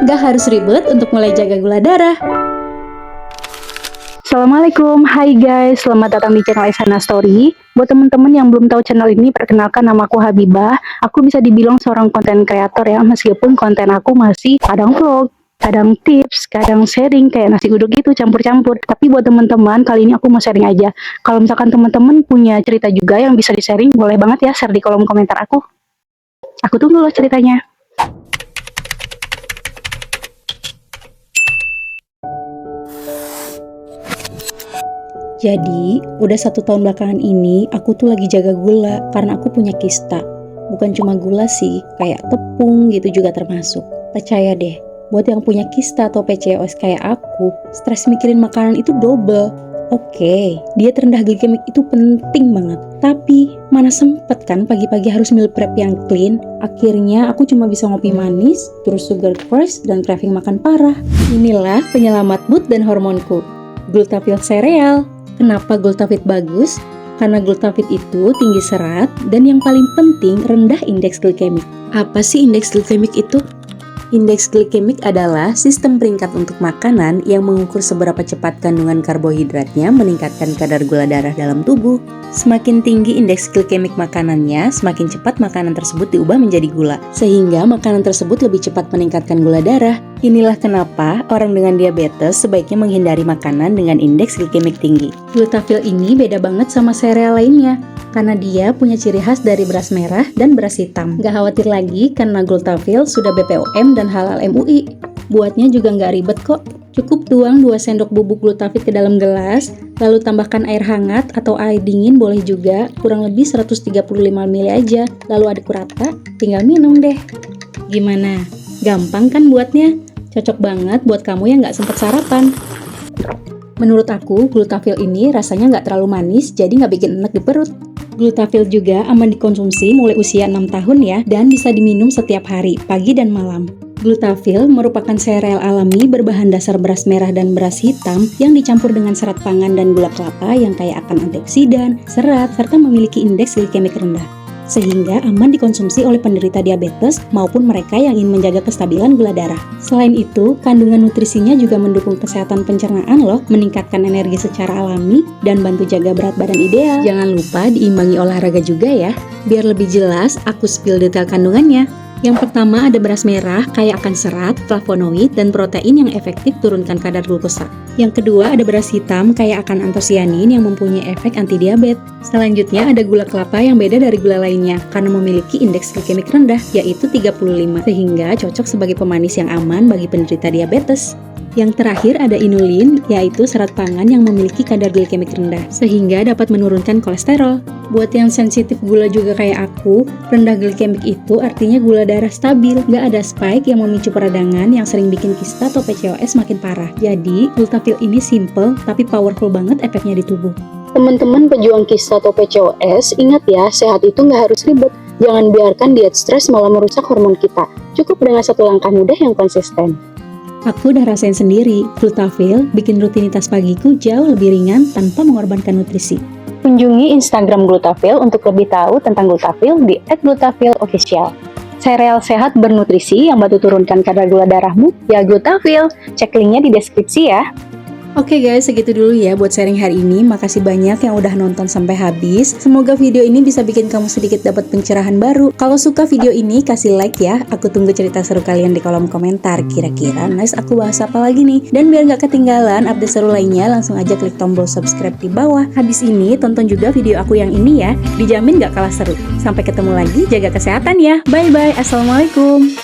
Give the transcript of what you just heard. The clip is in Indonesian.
Gak harus ribet untuk mulai jaga gula darah. Assalamualaikum, hai guys, selamat datang di channel Esana Story. Buat teman-teman yang belum tahu channel ini, perkenalkan nama aku Habibah. Aku bisa dibilang seorang konten kreator ya, meskipun konten aku masih kadang vlog, kadang tips, kadang sharing kayak nasi uduk gitu, campur-campur. Tapi buat teman-teman, kali ini aku mau sharing aja. Kalau misalkan teman-teman punya cerita juga yang bisa di-sharing, boleh banget ya share di kolom komentar aku. Aku tunggu loh ceritanya. Jadi, udah 1 tahun belakangan ini, aku tuh lagi jaga gula karena aku punya kista. Bukan cuma gula sih, kayak tepung gitu juga termasuk. Percaya deh, buat yang punya kista atau PCOS kayak aku, stres mikirin makanan itu double. Oke, diet rendah glikemik itu penting banget. Tapi, mana sempet kan pagi-pagi harus meal prep yang clean? Akhirnya aku cuma bisa ngopi manis, terus sugar crush, dan craving makan parah. Inilah penyelamat mood dan hormonku. Glutathione sereal. Kenapa Glutathione bagus? Karena Glutathione itu tinggi serat dan yang paling penting rendah indeks glikemik. Apa sih indeks glikemik itu? Indeks glikemik adalah sistem peringkat untuk makanan yang mengukur seberapa cepat kandungan karbohidratnya meningkatkan kadar gula darah dalam tubuh. Semakin tinggi indeks glikemik makanannya, semakin cepat makanan tersebut diubah menjadi gula, sehingga makanan tersebut lebih cepat meningkatkan gula darah. Inilah kenapa orang dengan diabetes sebaiknya menghindari makanan dengan indeks glikemik tinggi. Glutathione ini beda banget sama sereal lainnya, karena dia punya ciri khas dari beras merah dan beras hitam. Gak khawatir lagi karena Glutathione sudah BPOM dan halal MUI. Buatnya juga nggak ribet kok. Cukup tuang 2 sendok bubuk Glutathione ke dalam gelas, lalu tambahkan air hangat atau air dingin boleh juga, kurang lebih 135 ml aja, lalu aduk rata, tinggal minum deh. Gimana? Gampang kan buatnya? Cocok banget buat kamu yang nggak sempat sarapan. Menurut aku, Glutathione ini rasanya nggak terlalu manis, jadi nggak bikin enek di perut. Glutathione juga aman dikonsumsi mulai usia 6 tahun ya, dan bisa diminum setiap hari, pagi dan malam. Glutathione merupakan sereal alami berbahan dasar beras merah dan beras hitam yang dicampur dengan serat pangan dan gula kelapa yang kaya akan antioksidan, serat, serta memiliki indeks glikemik rendah, sehingga aman dikonsumsi oleh penderita diabetes maupun mereka yang ingin menjaga kestabilan gula darah. Selain itu, kandungan nutrisinya juga mendukung kesehatan pencernaan loh, meningkatkan energi secara alami, dan bantu jaga berat badan ideal. Jangan lupa diimbangi olahraga juga ya. Biar lebih jelas, aku spill detail kandungannya. Yang pertama ada beras merah, kaya akan serat, flavonoid, dan protein yang efektif turunkan kadar glukosa. Yang kedua ada beras hitam, kaya akan antosianin yang mempunyai efek anti-diabetes. Selanjutnya ada gula kelapa yang beda dari gula lainnya, karena memiliki indeks glikemik rendah, yaitu 35, sehingga cocok sebagai pemanis yang aman bagi penderita diabetes. Yang terakhir ada inulin, yaitu serat pangan yang memiliki kadar glikemik rendah, sehingga dapat menurunkan kolesterol. Buat yang sensitif gula juga kayak aku, rendah glikemik itu artinya gula darah stabil, gak ada spike yang memicu peradangan yang sering bikin kista atau PCOS makin parah. Jadi, Glutathione ini simple tapi powerful banget efeknya di tubuh. Teman-teman pejuang kista atau PCOS, ingat ya, sehat itu nggak harus ribet. Jangan biarkan diet stres malah merusak hormon kita. Cukup dengan 1 langkah mudah yang konsisten. Aku udah rasain sendiri, Glutathione bikin rutinitas pagiku jauh lebih ringan tanpa mengorbankan nutrisi. Kunjungi Instagram Glutathione untuk lebih tahu tentang Glutathione di @glutathioneofficial. Sereal sehat bernutrisi yang bantu turunkan kadar gula darahmu, ya Glutathione. Cek linknya di deskripsi ya. Oke guys, segitu dulu ya buat sharing hari ini. Makasih banyak yang udah nonton sampai habis. Semoga video ini bisa bikin kamu sedikit dapat pencerahan baru. Kalau suka video ini, kasih like ya. Aku tunggu cerita seru kalian di kolom komentar. Kira-kira nice aku bahas apa lagi nih? Dan biar gak ketinggalan update seru lainnya, langsung aja klik tombol subscribe di bawah. Habis ini, tonton juga video aku yang ini ya. Dijamin gak kalah seru. Sampai ketemu lagi, jaga kesehatan ya. Bye-bye, assalamualaikum.